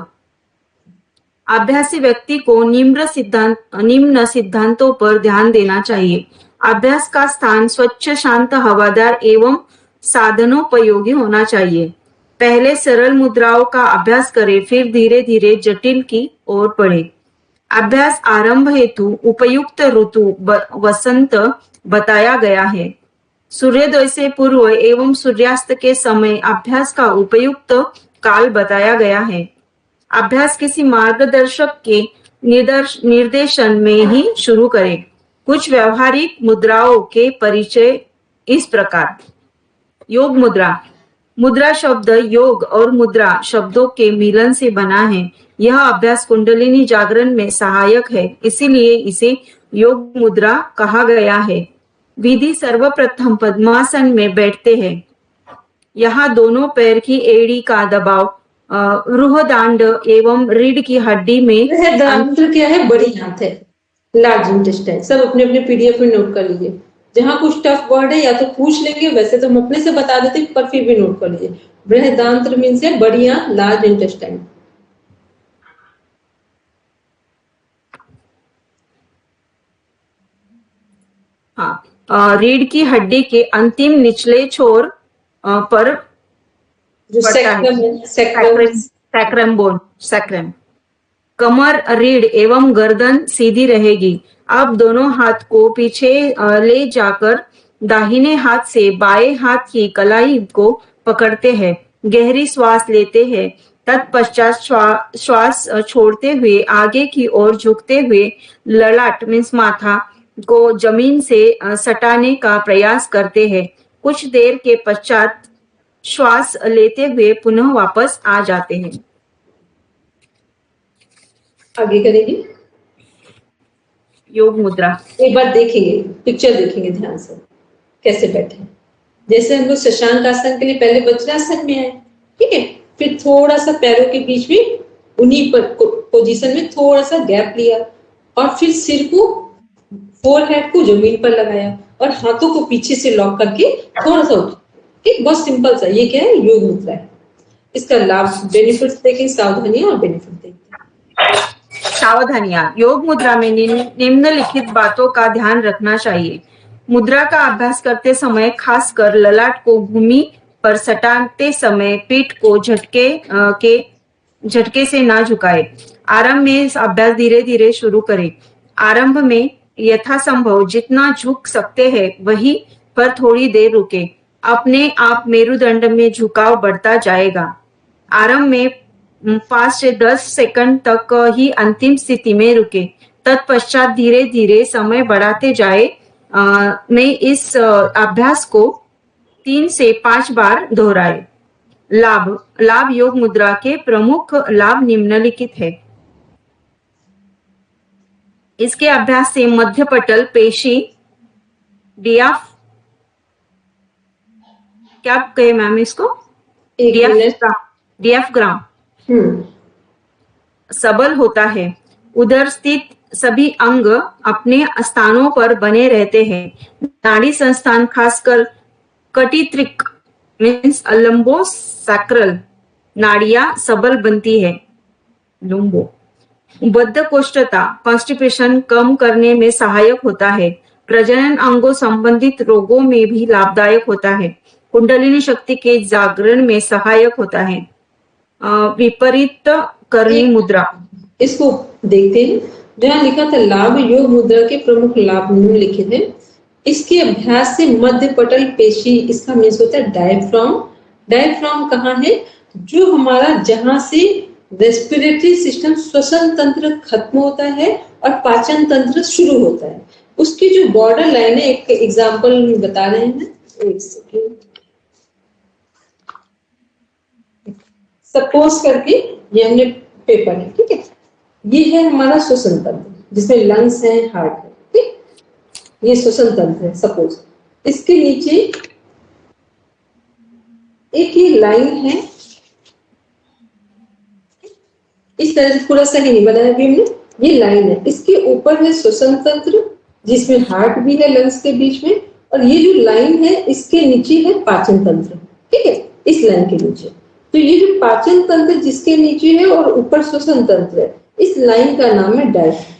अभ्यासी व्यक्ति को निम्न सिद्धांतों पर ध्यान देना चाहिए। अभ्यास का स्थान स्वच्छ, शांत, हवादार एवं साधनोपयोगी होना चाहिए। पहले सरल मुद्राओं का अभ्यास करें, फिर धीरे धीरे जटिल की ओर बढ़े। अभ्यास आरंभ हेतु उपयुक्त ऋतु वसंत बताया गया है। सूर्योदय से पूर्व एवं सूर्यास्त के समय अभ्यास का उपयुक्त काल बताया गया है। अभ्यास किसी मार्गदर्शक के निर्देशन में ही शुरू करें। कुछ व्यवहारिक मुद्राओं के परिचय इस प्रकार। योग मुद्रा। मुद्रा शब्द योग और मुद्रा शब्दों के मिलन से बना है। यह अभ्यास कुंडलिनी जागरण में सहायक है, इसीलिए इसे योग मुद्रा कहा गया है। विधि सर्वप्रथम पद्मासन में बैठते हैं। यहाँ दोनों पैर की एड़ी का दबाव रुहदांड एवं रीढ़ की हड्डी में। रुहदांड क्या है? बड़ी हाथ है, लार्ज इंटेस्टाइन। सब अपने अपने पीडीएफ में नोट कर लीजिए। जहाँ कुछ टफ वर्ड है या तो पूछ लेंगे, वैसे तो हम अपने से बता देते हैं, पर फिर भी नोट कर लीजिए। बृहदांत्र मीन्स है बड़ी आंत, लार्ज इंटेस्टाइन। हाँ, रीढ़ की हड्डी के अंतिम निचले छोर पर सैक्रम बोन, सैक्रम। कमर, रीढ़ एवं गर्दन सीधी रहेगी। अब दोनों हाथ को पीछे ले जाकर दाहिने हाथ से बाएं हाथ की कलाई को पकड़ते हैं। गहरी श्वास लेते हैं। तत्पश्चात श्वास छोड़ते हुए आगे की ओर झुकते हुए ललाट मीन्स माथा को जमीन से सटाने का प्रयास करते हैं। कुछ देर के पश्चात श्वास लेते हुए पुनः वापस आ जाते हैं। आगे करेंगे योग मुद्रा। एक बार देखेंगे, पिक्चर देखेंगे ध्यान से कैसे बैठे। जैसे हम लोग शशांक आसन के लिए पहले वज्रासन में आए, ठीक है, फिर थोड़ा सा पैरों के बीच में उन्हीं पोजीशन में थोड़ा सा गैप लिया और फिर सिर को, फोरहेड को जमीन पर लगाया और हाथों को पीछे से लॉक करके थोड़ा सा उठा। ठीक, बहुत सिंपल सा। ये क्या है? योग मुद्रा है। इसका लाभ, बेनिफिट्स देखें, सावधानी और बेनिफिट देखें। सावधानियां। योग मुद्रा में निम्नलिखित बातों का ध्यान रखना चाहिए। मुद्रा का अभ्यास करते समय खासकर ललाट को भूमि पर सटाते समय पीठ को झटके से ना झुकाए। आरंभ में इस अभ्यास धीरे धीरे शुरू करें। आरंभ में यथासंभव जितना झुक सकते हैं वहीं पर थोड़ी देर रुके। अपने आप मेरुदंड में झुकाव बढ़ता जाएगा। आरंभ में 5 से 10 सेकंड तक ही अंतिम स्थिति में रुके। तत्पश्चात धीरे धीरे समय बढ़ाते जाए। में इस अभ्यास को 3 से 5 बार दोहराए। लाभ योग मुद्रा के प्रमुख लाभ निम्नलिखित है। इसके अभ्यास से मध्य पटल पेशी क्या कहे मैम इसको? डियाफ्राम सबल होता है। उधर स्थित सभी अंग अपने स्थानों पर बने रहते हैं। नाड़ी संस्थान खासकर कटित्रिक मीन्स लंबोसैक्रल नाड़ियां सबल बनती है। लंबो बद्धकोष्ठता कॉन्स्टिपेशन कम करने में सहायक होता है। प्रजनन अंगों संबंधित रोगों में भी लाभदायक होता है। कुंडलिनी शक्ति के जागरण में सहायक होता है। विपरीत करनी मुद्रा, इसको देखते हैं। जहाँ लिखा था लाभ योग मुद्रा के प्रमुख लाभ निम्नलिखित है। इसके अभ्यास से मध्य पटल पेशी, इसका मीन्स होता है डायफ्राम। डायफ्राम कहाँ है? जो हमारा जहां से रेस्पिरेटरी सिस्टम श्वसन तंत्र खत्म होता है और पाचन तंत्र शुरू होता है, उसकी जो बॉर्डर लाइन है, एक एग्जांपल बता रहे हैं। एक सेकेंड, सपोज करके ये हमने पेपर है, ठीक है, ये है हमारा श्वसन तंत्र जिसमें लंग्स है, हार्ट है, ठीक, ये श्वसन तंत्र है। सपोज इसके नीचे एक ये लाइन है, इस तरह से पूरा सही नहीं बनाया अभी हमने, ये लाइन है, इसके ऊपर है श्वसन तंत्र जिसमें हार्ट भी है लंग्स के बीच में, और ये जो लाइन है इसके नीचे है पाचन तंत्र, ठीक है, इस लाइन के नीचे। तो ये जो पाचन तंत्र जिसके नीचे है और ऊपर श्वसन तंत्र है, इस लाइन का नाम है डायफ्राम।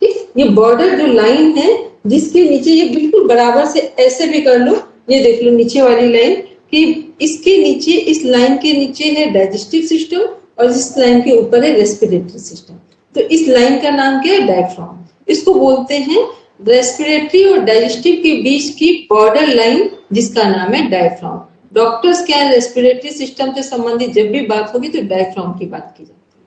ठीक, ये बॉर्डर जो लाइन है जिसके नीचे, ये बिल्कुल बराबर से ऐसे भी कर लो, ये देख लो नीचे वाली लाइन कि इसके नीचे, इस लाइन के नीचे है डाइजेस्टिव सिस्टम और इस लाइन के ऊपर है रेस्पिरेटरी सिस्टम। तो इस लाइन का नाम क्या है? डायफ्राम। इसको बोलते हैं रेस्पिरेटरी और डाइजेस्टिव के बीच की बॉर्डर लाइन, जिसका नाम है डायफ्राम। डॉक्टर्स क्या है, रेस्पिरेटरी सिस्टम से संबंधित जब भी बात होगी तो डायफ्राम की बात की जाती है,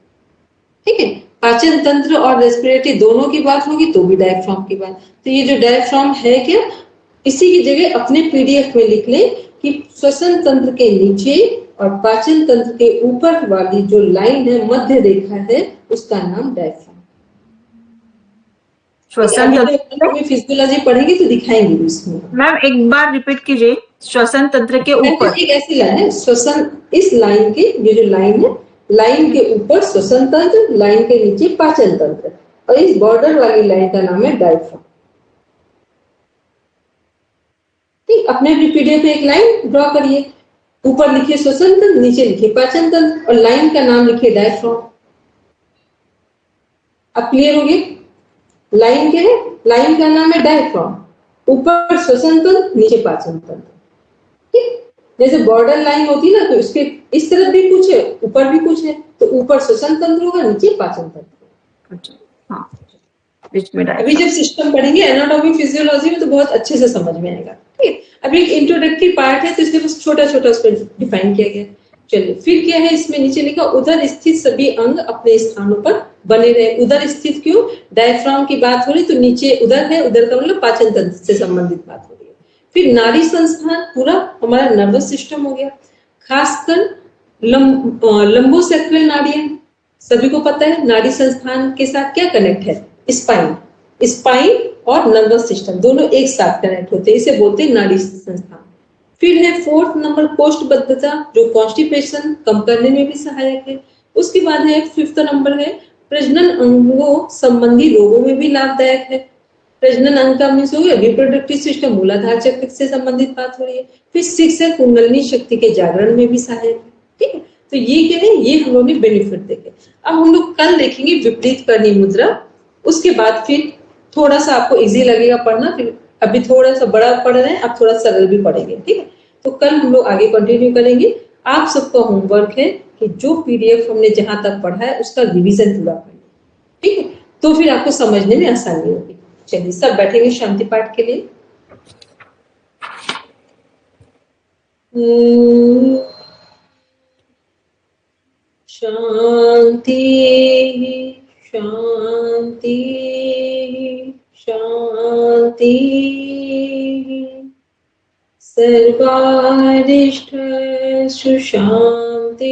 ठीक है। पाचन तंत्र और रेस्पिरेटरी दोनों की बात होगी तो भी डायफ्राम की बात। तो ये जो डायफ्राम है क्या, इसी की जगह अपने पीडीएफ में लिख लें कि श्वसन तंत्र के नीचे और पाचन तंत्र के ऊपर वाली जो लाइन है, मध्य रेखा है, उसका नाम डायफ्राम। श्वसन तंत्र फिजियोलॉजी पढ़ेंगे तो दिखाएंगे इसमें। मैम एक बार रिपीट कीजिए, श्वसन तंत्र के ऊपर एक ऐसी लाइन है, श्वसन, इस लाइन की ये जो लाइन है, लाइन के ऊपर श्वसन तंत्र, लाइन के नीचे पाचन तंत्र, और इस बॉर्डर वाली लाइन का नाम है डायफ्राम। ठीक, अपने भी पीडीएफ में एक लाइन ड्रॉ करिए, ऊपर लिखिए श्वसन तंत्र, नीचे लिखिए पाचन तंत्र और लाइन का नाम लिखिए डायफ्राम। अब क्लियर हो गया? लाइन क्या है? लाइन का नाम है डायफ्राम, ऊपर श्वसन तंत्र, नीचे पाचन तंत्र। ठीक, जैसे बॉर्डर लाइन होती है ना, तो इसके इस तरफ भी कुछ है, ऊपर भी कुछ है, तो ऊपर श्वसन तंत्र होगा, नीचे पाचन तंत्र। अच्छा, हाँ, बीच में अभी जब सिस्टम पढ़ेंगे एनाटॉमी फिजियोलॉजी में तो बहुत अच्छे से समझ में आएगा। ठीक, अभी एक इंट्रोडक्टरी पार्ट है तो इसलिए बस छोटा छोटा उसको डिफाइन किया गया। चलिए फिर क्या है, इसमें नीचे लिखा उधर स्थित सभी अंग अपने स्थानों पर बने रहे। उधर स्थित क्यों? डायफ्राम की बात हो रही तो नीचे उधर है, उधर का मतलब पाचन तंत्र से संबंधित बात हो रही है। फिर नाड़ी संस्थान पूरा हमारा नर्वस सिस्टम हो गया, खासकर लंबोसेक्रल नाड़ियां, सभी को पता है नाड़ी संस्थान के साथ क्या कनेक्ट है? स्पाइन। स्पाइन और नर्वस सिस्टम दोनों एक साथ कनेक्ट होते हैं, इसे बोलते हैं नाड़ी संस्थान। फिर है 4th नंबर कोष्ठबद्धता, जो कॉन्स्टिपेशन कम करने में भी सहायक है। उसके बाद है 5th नंबर है प्रजनन अंगों संबंधी रोगों में भी लाभदायक है। प्रजनन अंग का मीन्स हो गया रिप्रोडक्टिव सिस्टम, मूलाधार चक्र से संबंधित बात हो रही है। फिर 6 है कुंडलिनी शक्ति के जागरण में भी सहायक है। ठीक है, तो ये क्या है, ये हम लोग ने बेनिफिट देखे। अब हम लोग कल देखेंगे विपरीत करनी मुद्रा, उसके बाद फिर थोड़ा सा आपको इजी लगेगा पढ़ना, फिर अभी थोड़ा सा बड़ा पढ़ रहे हैं, अब थोड़ा सरल भी पढ़ेंगे, ठीक है। तो कल हम लोग आगे कंटिन्यू करेंगे। आप सबका होमवर्क है कि जो पीडीएफ हमने जहां तक पढ़ा है उसका रिवीजन पूरा करना, ठीक है, तो फिर आपको समझने में आसानी होगी। चलिए सब बैठेंगे शांति पाठ के लिए। शांति शांति शांति, सर्वारिष्टस्तु शान्तिर्भवतु।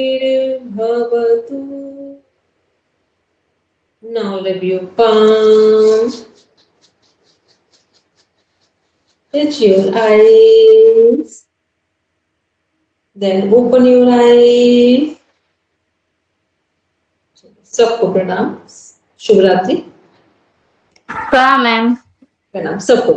Now rub your palm, touch your eyes, then open your eyes. सबको प्रणाम, शुभ रात्रि। प्रणाम मैम। प्रणाम सबको।